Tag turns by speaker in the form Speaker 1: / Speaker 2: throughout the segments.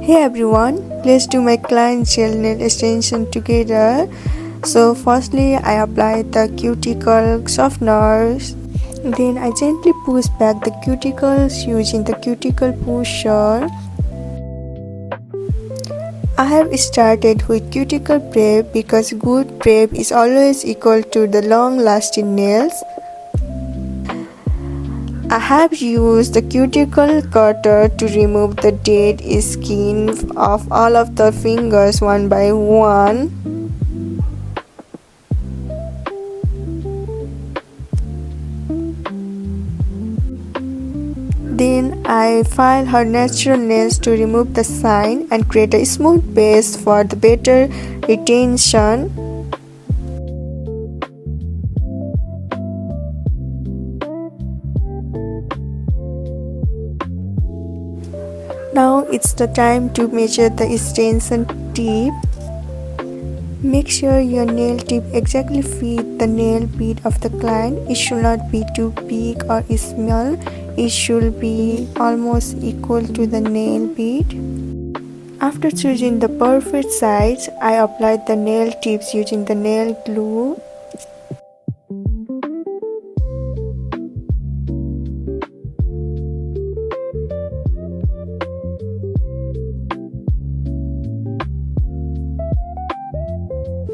Speaker 1: Hey everyone, let's do my client gel nail extension together. So firstly I apply the cuticle softeners. Then I gently push back the cuticles using the cuticle pusher. I have started with cuticle prep because good prep is always equal to the long lasting nails. I have used the cuticle cutter to remove the dead skin of all of the fingers one by one. Then I file her natural nails to remove the shine and create a smooth base for the better retention. Now it's the time to measure the extension tip. Make sure your nail tip exactly fit the nail bed of the client. It should not be too big or small. It should be almost equal to the nail bed. After choosing the perfect size, I applied the nail tips using the nail glue.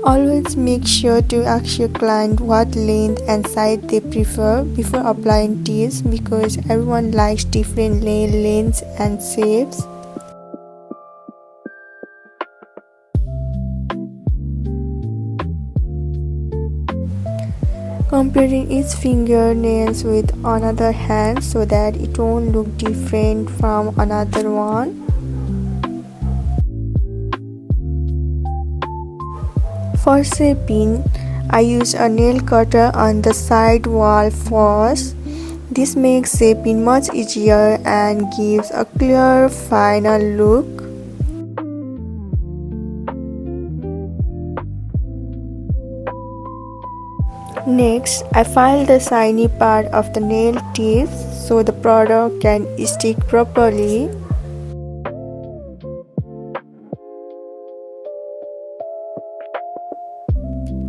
Speaker 1: Always make sure to ask your client what length and size they prefer before applying tips because everyone likes different nail lengths and shapes. Comparing each fingernails with another hand so that it won't look different from another one. For shaping, I use a nail cutter on the side wall first. This makes shaping much easier and gives a clear final look. Next, I file the shiny part of the nail tips so the product can stick properly.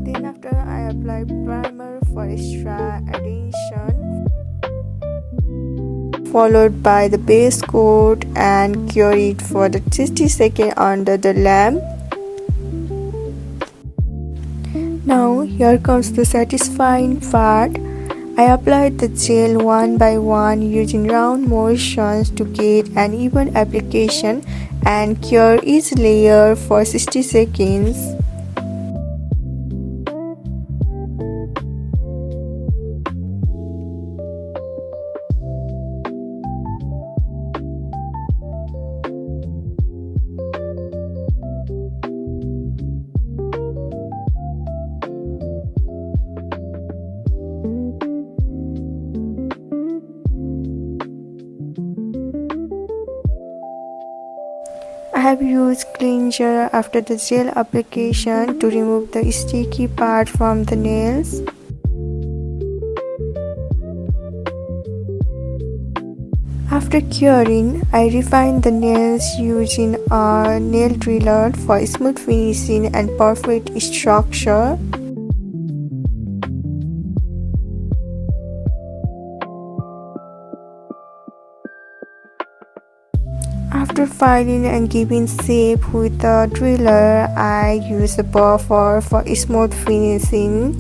Speaker 1: Then after I apply primer for extra adhesion, followed by the base coat and cure it for the 60 seconds under the lamp. Now here comes the satisfying part. I applied the gel one by one using round motions to get an even application and cure each layer for 60 seconds. I have used cleanser after the gel application to remove the sticky part from the nails. After curing, I refine the nails using a nail driller for smooth finishing and perfect structure. After filing and giving shape with the driller, I use a buffer for smooth finishing.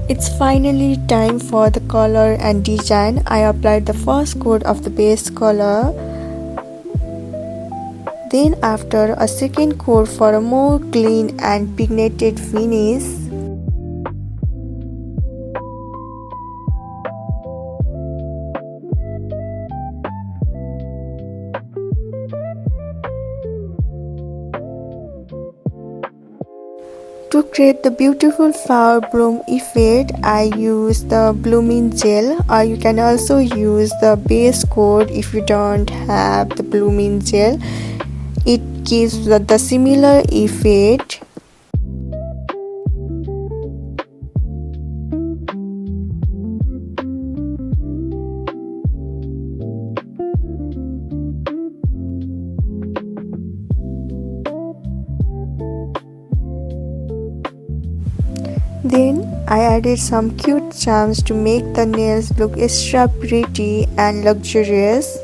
Speaker 1: It's finally time for the color and design. I applied the first coat of the base color. Then after a second coat for a more clean and pigmented finish. To create the beautiful flower bloom effect, I use the blooming gel, or you can also use the base coat if you don't have the blooming gel. It gives the similar effect. Then I added some cute charms to make the nails look extra pretty and luxurious.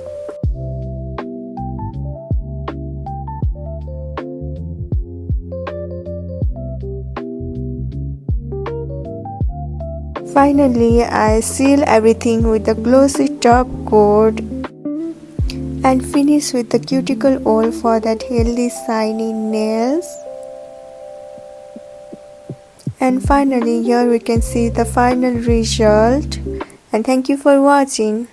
Speaker 1: Finally, I seal everything with a glossy top coat and finish with the cuticle oil for that healthy shiny nails. And finally, here we can see the final result. And thank you for watching.